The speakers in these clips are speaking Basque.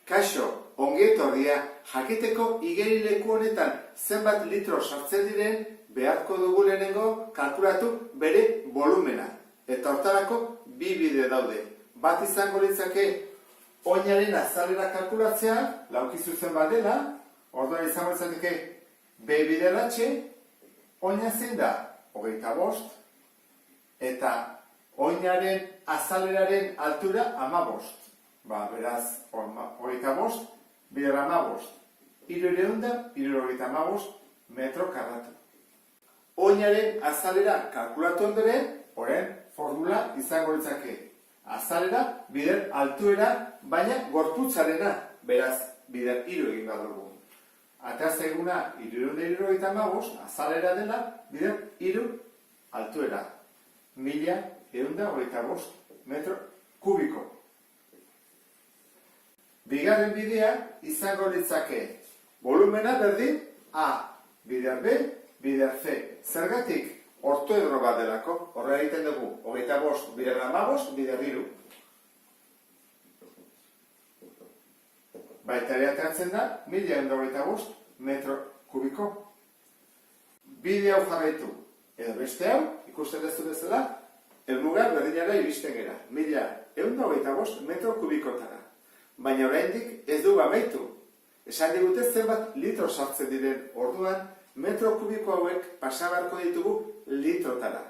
Kaixo, ongi etorria, jakiteko igerileku honetan zenbat litro sartzen diren beharko dugu lehenengo kalkulatu bere volumena. Eta hortarako bi bide daude. Bat izango litzake oinaren azalera kalkulatzea, lauki zuzen bat dela, orduan izango litzateke B bideratxe, oina zein da 25, eta oinaren azaleraren altura 15. Beraz, 25, bider 15, 375 metro karratu. Oinaren azalera kalkulatu ondoren, orain formula izango litzake. Azalera, bider altuera, baina gorputzarena, beraz, bider 3 egin behar dugu. Atea zaiguna 375, azalera dela, bider 3 altuera. 1125 metro kubiko. Bigarren bidea izango litzake volumena berdin A, bider B, bider C. Zergatik ortoedro bat delako, horrela egiten dugu 25, bider 15, bider 3. Baita ere ateratzen da 1125 metro kubiko. Bide hau jarraitu, edo beste hau, ikusten dezu bezala, helmuga berdinara iristen gera, 1125 metro kubikotara. Baina oraindik ez dugu amaitu. Esan digute zenbat litro sartzen diren orduan, metro kubiko hauek pasabarko ditugu litrotara.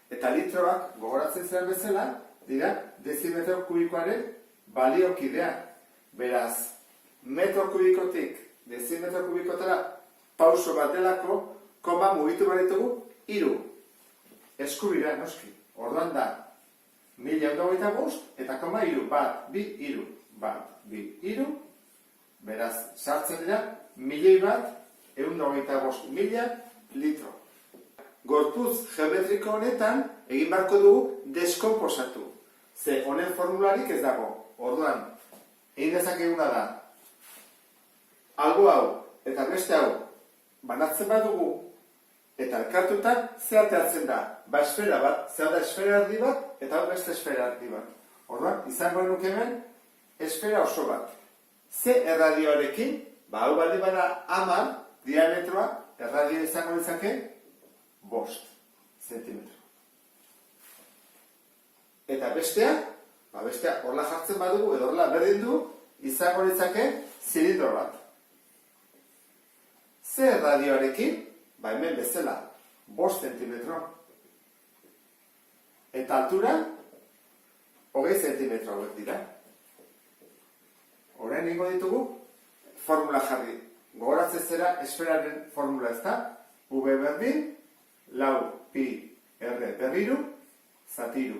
Eta litroak, gogoratzen zelan bezala, dira dezimetro kubikoaren baliokidea. Beraz, metro kubikotik dezimetro kubikotara pauso bat delako, koma mugitu baritugu 3. Eskubira, noski. Orduan da, 1125 eta koma 3, bat, bi, 3. Bat, bi, 3, beraz, sartzen dira, 1.125.000 litro. Gorputz geometriko honetan, egin beharko dugu deskonposatu. Ze honen formularik ez dago. Orduan, egin dezakeguna da, albo hau eta beste hau banatzen badugu, eta elkartuta ze ateratzen da. Esfera bat, zer da esfera erdi bat, eta beste esfera erdi bat. Orduan, izango nuke hemen, esfera oso bat. Ze erradioarekin, hau baldin bada 10 diametroa, erradio izango litzake 5 zentimetro. Eta bestea horla jartzen badugu, edo horla berdin du, izango litzake zilindro bat. Ze erradioarekin, hemen bezala, 5 zentimetro. Eta altura, 20 zentimetro hauek dira. Orain ingo ditugu, formula jarri. Gogoratzen zera esferaren formula ez da, V berdin, lau pi R berriru, zatiru.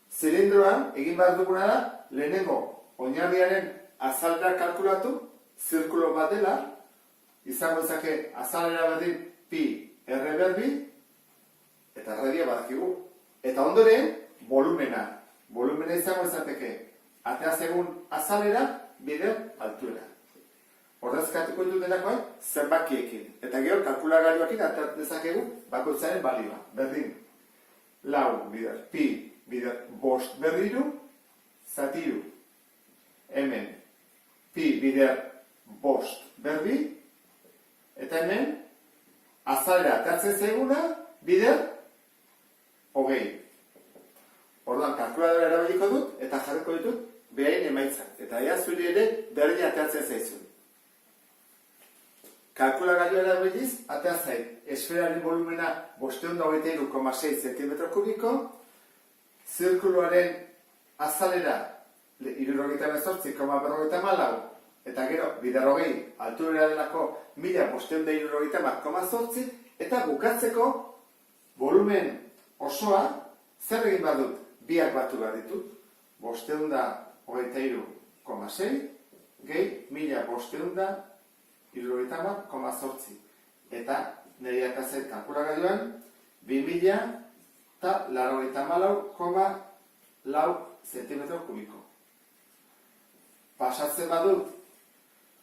Zilindroan, egin behar duguna da, lehenengo oinarriaren azalera kalkulatu, zirkulo bat dela, izango ezake azalera berdin pi R berbi, eta erradia badakigu. Eta ondoren, volumena. Volumena izango ezateke, atea segun azalera, bider altuera. Ordezkatuko ditu delakoan, zenbakiekin. Eta gero, kalkulagailuakin aterat dezakegu bakoitzaren balioa. Berdin, lau bider, pi bider 5 berriru, zatiru. Hemen, pi bider 5 berbi, eta hemen, azalera ateratzen zaiguna, bider 20. Orduan, kalkuladora erabiliko dut, eta jarriko ditut, behain emaitzak. Eta ea zuri ere berdin ateratzen zaizun. Kalkulagailu erabiliz, atera zait, esferaren volumena 523,6 cm kubiko, zirkuluaren azalera 318,54, eta gero, bider 20, alturera delako 1570,8, eta bukatzeko volumen osoa, zer egin behar dut? Biak batu behar ditut, 523,6 gehi 1570,8. Eta nire akazet kalkulagailuan 2084,4 zentimetro kubiko. Pasatzen badut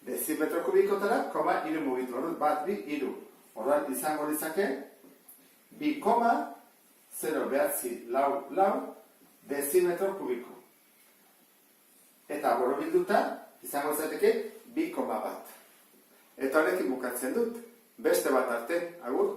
dezimetro kubikotara, 3 mugitu badut, bat, bi, 3. Orduan izango litzake 2,094 dezimetro kubiko. Eta borobilduta, izango zateke 2,1. Eta honekin bukatzen dut, beste bat arte, agur!